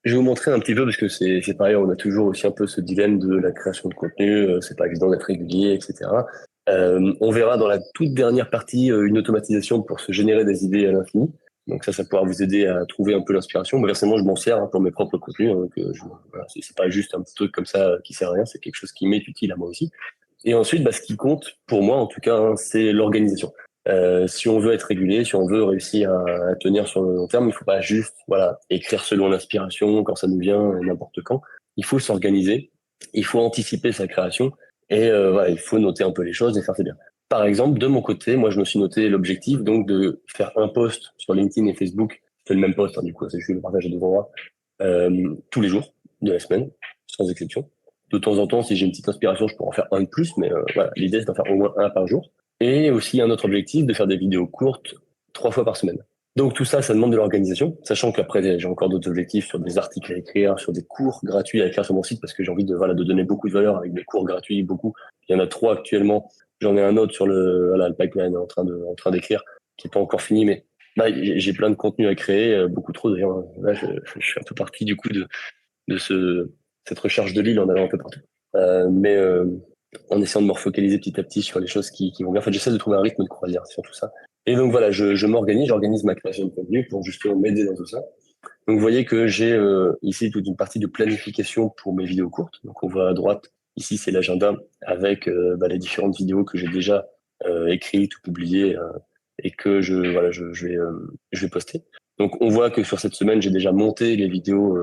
Je vais vous montrer un petit peu parce que c'est pareil, on a toujours aussi un peu ce dilemme de la création de contenu, c'est pas évident d'être régulier, etc. On verra dans la toute dernière partie une automatisation pour se générer des idées à l'infini. Donc ça pourra vous aider à trouver un peu l'inspiration. Moi, personnellement, je m'en sers pour mes propres contenus. Donc, voilà, c'est pas juste un petit truc comme ça qui sert à rien, c'est quelque chose qui m'est utile à moi aussi. Et ensuite, ce qui compte, pour moi en tout cas, hein, c'est l'organisation. Si on veut être régulier, si on veut réussir à tenir sur le long terme, il faut pas juste écrire selon l'inspiration, quand ça nous vient, n'importe quand. Il faut s'organiser, il faut anticiper sa création et il faut noter un peu les choses et faire ses bien. Par exemple, de mon côté, moi je me suis noté l'objectif donc de faire un post sur LinkedIn et Facebook, c'est le même post, hein, du coup, c'est juste le partage devant moi, tous les jours de la semaine, sans exception. De temps en temps, si j'ai une petite inspiration, je pourrais en faire un de plus, mais voilà, l'idée c'est d'en faire au moins un par jour. Et aussi un autre objectif de faire des vidéos courtes 3 fois par semaine. Donc tout ça, ça demande de l'organisation, sachant qu'après j'ai encore d'autres objectifs sur des articles à écrire, sur des cours gratuits à écrire sur mon site, parce que j'ai envie de donner beaucoup de valeur avec des cours gratuits, beaucoup. Il y en a 3 actuellement. J'en ai un autre sur le pipeline en train d'écrire, qui est pas encore fini, mais j'ai plein de contenu à créer, beaucoup trop d'ailleurs. Là, je suis un peu parti du coup de cette recherche de l'île en allant un peu partout. Mais en essayant de me refocaliser petit à petit sur les choses qui vont bien. En fait, j'essaie de trouver un rythme de croisière, c'est surtout ça. Et donc voilà, je m'organise, j'organise ma création de contenu pour justement m'aider dans tout ça. Donc vous voyez que j'ai ici toute une partie de planification pour mes vidéos courtes. Donc on voit à droite, ici c'est l'agenda avec les différentes vidéos que j'ai déjà écrites ou publiées et que je vais poster. Donc on voit que sur cette semaine, j'ai déjà monté les vidéos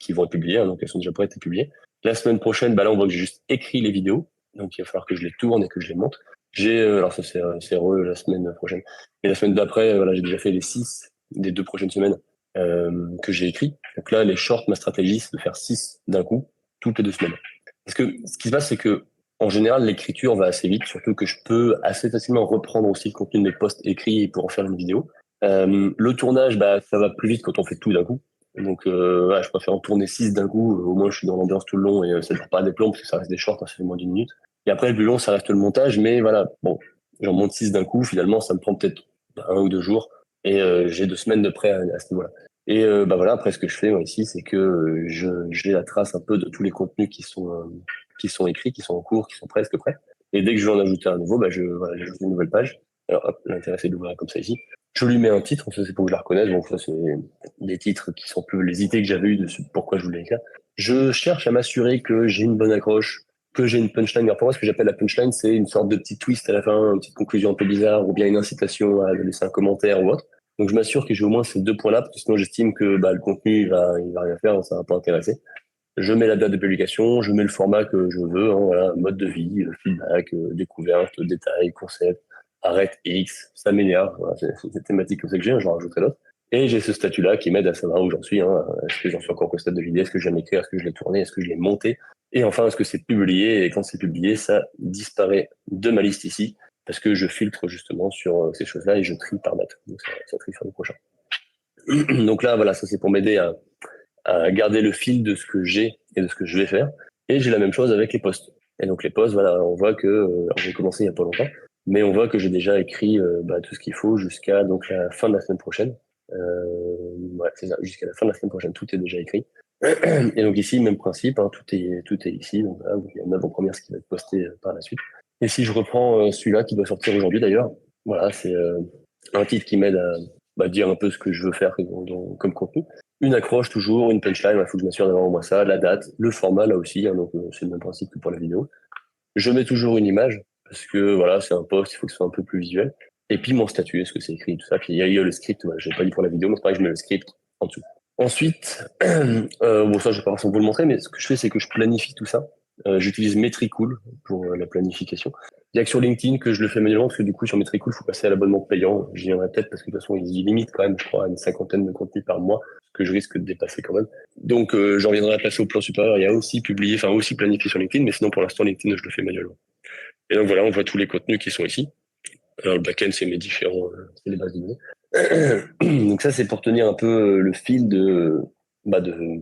qui vont être publiées, hein, donc elles sont déjà prêtes à être publiées. La semaine prochaine, là on voit que j'ai juste écrit les vidéos, donc il va falloir que je les tourne et que je les monte. J'ai alors ça c'est heureux la semaine prochaine. Et la semaine d'après, j'ai déjà fait les 6 des 2 prochaines semaines que j'ai écrit. Donc là, les shorts, ma stratégie, c'est de faire 6 d'un coup, toutes les 2 semaines. Parce que ce qui se passe, c'est que en général, l'écriture va assez vite, surtout que je peux assez facilement reprendre aussi le contenu de mes posts écrits pour en faire une vidéo. Le tournage, ça va plus vite quand on fait tout d'un coup. Donc, je préfère en tourner 6 d'un coup. Au moins, je suis dans l'ambiance tout le long et ça ne dure pas des plombs parce que ça reste des shorts, hein, ça fait moins d'1 minute. Et après, le plus long, ça reste le montage. Mais voilà, bon, j'en monte 6 d'un coup. Finalement, ça me prend peut-être 1 ou 2 jours et j'ai 2 semaines de prêt à ce niveau-là. Et voilà, après, ce que je fais moi, ici, c'est que j'ai la trace un peu de tous les contenus qui sont écrits, qui sont en cours, qui sont presque prêts. Et dès que je veux en ajouter un nouveau, j'ajoute une nouvelle page. Alors, hop, l'intérêt, c'est d'ouvrir comme ça ici. Je lui mets un titre, ça c'est pour que je la reconnaisse. Donc ça, c'est des titres qui sont un peu les idées que j'avais eues de pourquoi je voulais écrire. Je cherche à m'assurer que j'ai une bonne accroche, que j'ai une punchline. Alors pour moi, ce que j'appelle la punchline, c'est une sorte de petit twist à la fin, une petite conclusion un peu bizarre, ou bien une incitation à laisser un commentaire ou autre. Donc je m'assure que j'ai au moins ces 2 points-là, parce que sinon j'estime que le contenu il va rien faire, ça va pas intéresser. Je mets la date de publication, je mets le format que je veux, hein, voilà, mode de vie, feedback, découverte, détail, concept, arrête X, ça m'énerve, voilà, c'est cette thématique comme ça que j'ai, hein, j'en rajouterai d'autres. Et j'ai ce statut-là qui m'aide à savoir où j'en suis, hein, est-ce que j'en suis encore au stade de l'idée, est-ce que je viens d'écrire, est-ce que je l'ai tourné, est-ce que je l'ai monté, et enfin, est-ce que c'est publié, et quand c'est publié, ça disparaît de ma liste ici, parce que je filtre justement sur ces choses-là et je trie par date. Donc ça trie sur le prochain. Donc là, voilà, ça c'est pour m'aider à garder le fil de ce que j'ai et de ce que je vais faire. Et j'ai la même chose avec les posts. Et donc les posts, voilà, on voit que j'ai commencé il y a pas longtemps, mais on voit que j'ai déjà écrit tout ce qu'il faut jusqu'à donc la fin de la semaine prochaine. Ouais, c'est ça, jusqu'à la fin de la semaine prochaine, tout est déjà écrit. Et donc ici, même principe, hein, tout est ici. Donc voilà, il y a une avant-première, ce qui va être posté par la suite. Et si je reprends celui-là qui doit sortir aujourd'hui d'ailleurs, voilà, c'est un titre qui m'aide à dire un peu ce que je veux faire comme contenu. Une accroche toujours, une punchline, il faut que je m'assure d'avoir au moins ça, la date, le format là aussi, hein, donc c'est le même principe que pour la vidéo. Je mets toujours une image, parce que voilà, c'est un post, il faut que ce soit un peu plus visuel. Et puis mon statut, est-ce que c'est écrit, tout ça. Puis il y a le script, je n'ai pas dit pour la vidéo, mais c'est pareil, je mets le script en dessous. Ensuite, bon ça je vais pas forcément vous le montrer, mais ce que je fais, c'est que je planifie tout ça. J'utilise Metricool pour la planification. Il y a que sur LinkedIn que je le fais manuellement, parce que du coup sur Metricool, il faut passer à l'abonnement payant. J'y viendrai peut-être parce que de toute façon, ils limitent quand même, je crois, à une cinquantaine de contenus par mois, ce que je risque de dépasser quand même. Donc j'en viendrai à passer au plan supérieur. Il y a aussi publié, enfin aussi planifié sur LinkedIn, mais sinon pour l'instant LinkedIn, je le fais manuellement. Et donc voilà, on voit tous les contenus qui sont ici. Alors le backend, c'est mes différents, c'est les bases de données. Donc ça, c'est pour tenir un peu le fil de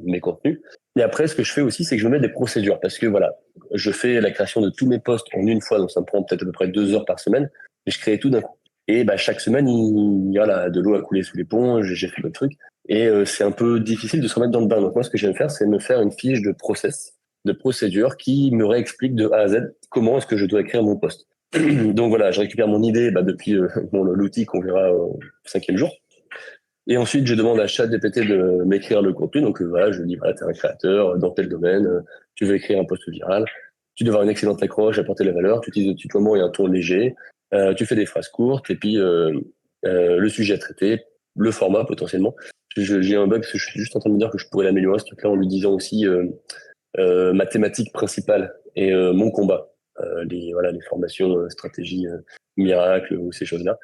mes contenus. Et après, ce que je fais aussi, c'est que je mets des procédures parce que voilà, je fais la création de tous mes posts en une fois, donc ça me prend peut-être à peu près 2 heures par semaine, et je crée tout d'un coup. Et chaque semaine, il y a de l'eau à couler sous les ponts, j'ai fait le truc. Et c'est un peu difficile de se remettre dans le bain. Donc moi, ce que j'aime faire, c'est me faire une fiche de process, de procédure qui me réexplique de A à Z comment est-ce que je dois écrire mon post. Donc voilà, je récupère mon idée depuis l'outil qu'on verra au 5e jour. Et ensuite, je demande à ChatGPT de m'écrire le contenu. Donc voilà, je lui dis, voilà, tu es un créateur dans tel domaine, tu veux écrire un post viral, tu dois avoir une excellente accroche, apporter la valeur, tu utilises le tutoiement et un ton léger, tu fais des phrases courtes, et puis le sujet à traiter, le format potentiellement. J'ai un bug parce que je suis juste en train de me dire que je pourrais l'améliorer, ce truc-là, en lui disant aussi ma thématique principale et mon combat. Les formations, stratégies, miracles ou ces choses-là.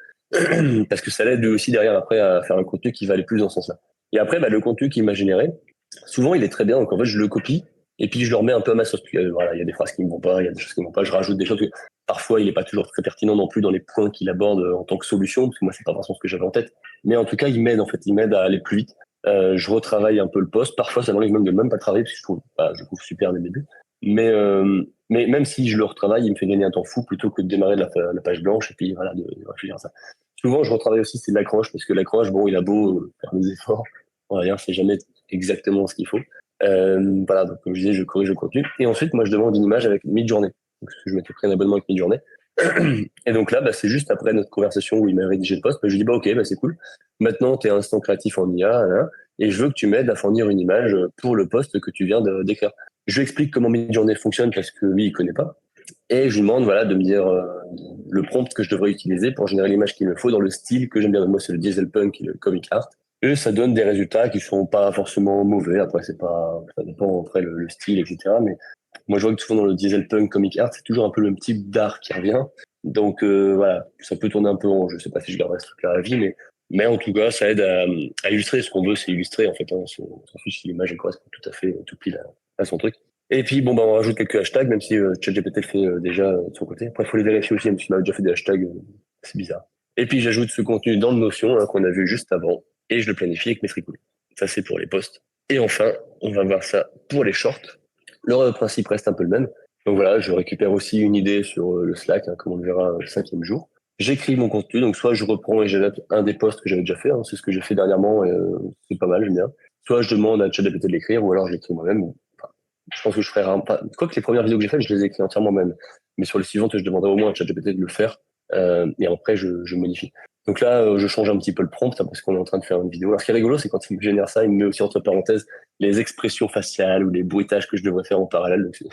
Parce que ça l'aide aussi derrière après à faire un contenu qui va aller plus dans ce sens-là. Et après, le contenu qu'il m'a généré, souvent il est très bien, donc en fait je le copie et puis je le remets un peu à ma sauce. Voilà, il y a des phrases qui ne vont pas, il y a des choses qui ne vont pas, je rajoute des choses que parfois il n'est pas toujours très pertinent non plus dans les points qu'il aborde en tant que solution, parce que moi c'est pas forcément ce que j'avais en tête. Mais en tout cas, il m'aide à aller plus vite. Je retravaille un peu le poste. Parfois, ça m'enlève même de même pas travailler, parce que je trouve super les débuts. Mais même si je le retravaille, il me fait gagner un temps fou plutôt que de démarrer la page blanche et puis voilà, de réfléchir à ça. Souvent, je retravaille aussi, c'est l'accroche, parce que l'accroche, bon, il a beau faire des efforts, on va dire, c'est jamais exactement ce qu'il faut. Voilà, donc comme je disais, je corrige le contenu. Et ensuite, moi, je demande une image avec Midjourney. Donc, parce que je m'étais pris un abonnement avec Midjourney. Et donc là, c'est juste après notre conversation où il m'a rédigé le post, je lui dis, ok, c'est cool. Maintenant, tu es instant créatif en IA, là, et je veux que tu m'aides à fournir une image pour le post que tu viens d'écrire. Je lui explique comment Midjourney fonctionne parce que lui, il connaît pas. Et je lui demande voilà, de me dire le prompt que je devrais utiliser pour générer l'image qu'il me faut dans le style que j'aime bien. Moi, c'est le dieselpunk et le comic art. Et ça donne des résultats qui sont pas forcément mauvais. Après, ça dépend après le style, etc. Mais moi, je vois que souvent dans le dieselpunk comic art, c'est toujours un peu le même type d'art qui revient. Donc voilà, ça peut tourner un peu en. Je sais pas si je garderai ce truc-là à la vie, mais en tout cas, ça aide à illustrer. Ce qu'on veut, c'est illustrer en fait. Hein. On s'en fiche si l'image elle correspond tout à fait, tout pile à son truc. Et puis on rajoute quelques hashtags, même si ChatGPT le fait déjà de son côté. Après, il faut les vérifier aussi, même si on a déjà fait des hashtags, c'est bizarre. Et puis j'ajoute ce contenu dans le Notion qu'on a vu juste avant, et je le planifie avec mes free cool. Ça, c'est pour les posts. Et enfin, on va voir ça pour les shorts. Le principe reste un peu le même. Donc voilà, je récupère aussi une idée sur le Slack, comme on le verra le 5e jour. J'écris mon contenu, donc soit je reprends et j'adapte un des posts que j'avais déjà fait, c'est ce que j'ai fait dernièrement, et c'est pas mal, j'aime bien. Soit je demande à ChatGPT de l'écrire, ou alors je l'écris moi-même. Enfin, je pense que je ferai pas. Quoi que les premières vidéos que j'ai faites, je les ai écrites entièrement moi-même. Mais sur les suivantes, je demanderai au moins à ChatGPT de le faire, et après je modifie. Donc là, je change un petit peu le prompt parce qu'on est en train de faire une vidéo. Alors ce qui est rigolo, c'est quand il me génère ça, il me met aussi entre parenthèses les expressions faciales ou les bruitages que je devrais faire en parallèle. Donc c'est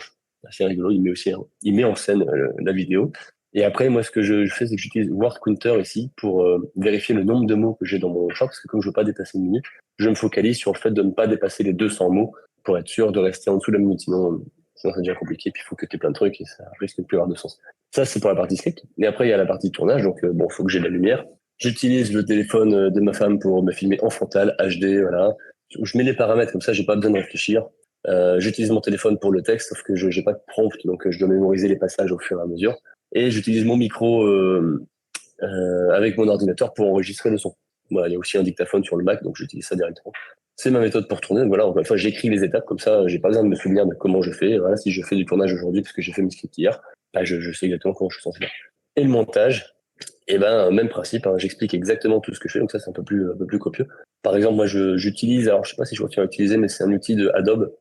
assez rigolo. Il met en scène la vidéo. Et après, moi, ce que je fais, c'est que j'utilise Word Counter ici pour vérifier le nombre de mots que j'ai dans mon short, parce que comme je veux pas dépasser une minute, je me focalise sur le fait de ne pas dépasser les 200 mots pour être sûr de rester en dessous de la minute. Sinon ça devient compliqué, puis il faut que tu aies plein de trucs et ça risque de plus avoir de sens. Ça, c'est pour la partie script. Et après, il y a la partie tournage. Donc, il faut que j'ai de la lumière. J'utilise le téléphone de ma femme pour me filmer en frontal, HD, voilà. Je mets les paramètres comme ça, j'ai pas besoin de réfléchir. J'utilise mon téléphone pour le texte, sauf que je n'ai pas de prompt, donc je dois mémoriser les passages au fur et à mesure. Et j'utilise mon micro avec mon ordinateur pour enregistrer le son. Voilà, il y a aussi un dictaphone sur le Mac, donc j'utilise ça directement. C'est ma méthode pour tourner. Donc voilà, encore une fois, j'écris les étapes, comme ça, j'ai pas besoin de me souvenir de comment je fais. Voilà, si je fais du tournage aujourd'hui parce que j'ai fait mes scripts hier, je sais exactement comment je suis censé faire. Et le montage, même principe, j'explique exactement tout ce que je fais, donc ça c'est un peu plus copieux. Par exemple, moi j'utilise, alors je sais pas si je continue à utiliser, mais c'est un outil de Adobe,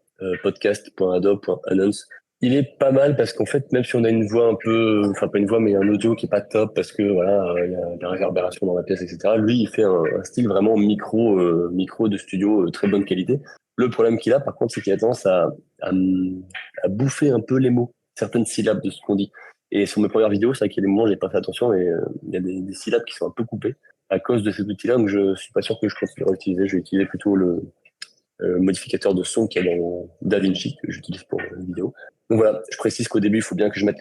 podcast.adobe.announce. Il est pas mal parce qu'en fait, même si on a une voix un peu, enfin pas une voix, mais un audio qui est pas top parce que voilà, il y a de la réverbération dans la pièce, etc. Lui, il fait un style vraiment micro de studio, très bonne qualité. Le problème qu'il a, par contre, c'est qu'il a tendance à, à bouffer un peu les mots, certaines syllabes de ce qu'on dit. Et sur mes premières vidéos, c'est vrai qu'il y a des moments où j'ai pas fait attention et il y a des syllabes qui sont un peu coupées à cause de cet outil-là. Donc je suis pas sûr que je continuerai à utiliser. Je vais utiliser plutôt le modificateur de son qui est dans DaVinci que j'utilise pour les vidéos. Donc voilà, je précise qu'au début, il faut bien que je mette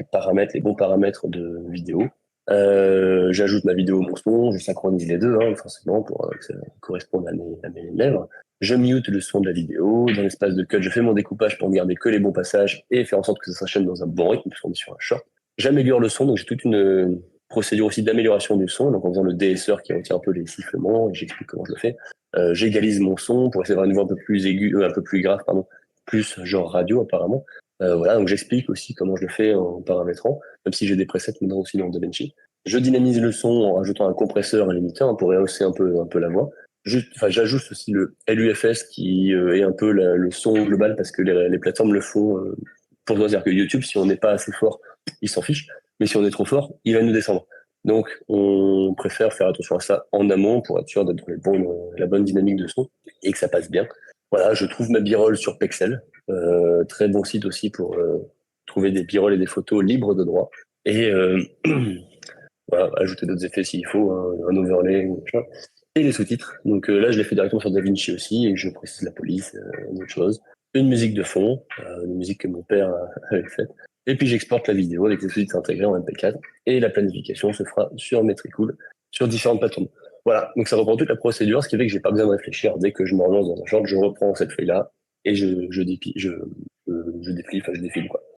les bons paramètres de vidéo. J'ajoute ma vidéo, mon son, je synchronise les deux, forcément, pour que ça corresponde à mes lèvres. Je mute le son de la vidéo. Dans l'espace de cut, je fais mon découpage pour ne garder que les bons passages et faire en sorte que ça s'enchaîne dans un bon rythme, puisqu'on est sur un short. J'améliore le son, donc j'ai toute une procédure aussi d'amélioration du son, donc en faisant le DSR qui retient un peu les sifflements, et j'explique comment je le fais. J'égalise mon son pour essayer d'avoir une voix un peu plus aiguë, un peu plus grave, pardon, plus genre radio apparemment. Voilà, donc j'explique aussi comment je le fais en paramétrant, même si j'ai des presets maintenant aussi dans DaVinci. Je dynamise le son en rajoutant un compresseur, un limiteur pour rehausser un peu la voix. enfin, j'ajoute aussi le LUFS qui est un peu le son global parce que les plateformes le font pour nous dire que YouTube, si on n'est pas assez fort, il s'en fiche. Mais si on est trop fort, il va nous descendre. Donc, on préfère faire attention à ça en amont pour être sûr d'être dans la bonne dynamique de son et que ça passe bien. Voilà, je trouve ma b-roll sur Pexel. Très bon site aussi pour trouver des b-rolls et des photos libres de droit. Et voilà, ajouter d'autres effets s'il faut, un overlay, machin. Et les sous-titres. Donc là, je l'ai fait directement sur DaVinci aussi, et je précise la police, une autre chose. Une musique de fond, une musique que mon père avait faite. Et puis j'exporte la vidéo avec les sous-titres intégrés en MP4. Et la planification se fera sur Metricool, sur différentes plateformes. Voilà, donc ça reprend toute la procédure, ce qui fait que j'ai pas besoin de réfléchir. Dès que je me relance dans un short, je reprends cette feuille-là et je déplie, je défile, enfin je défile, quoi.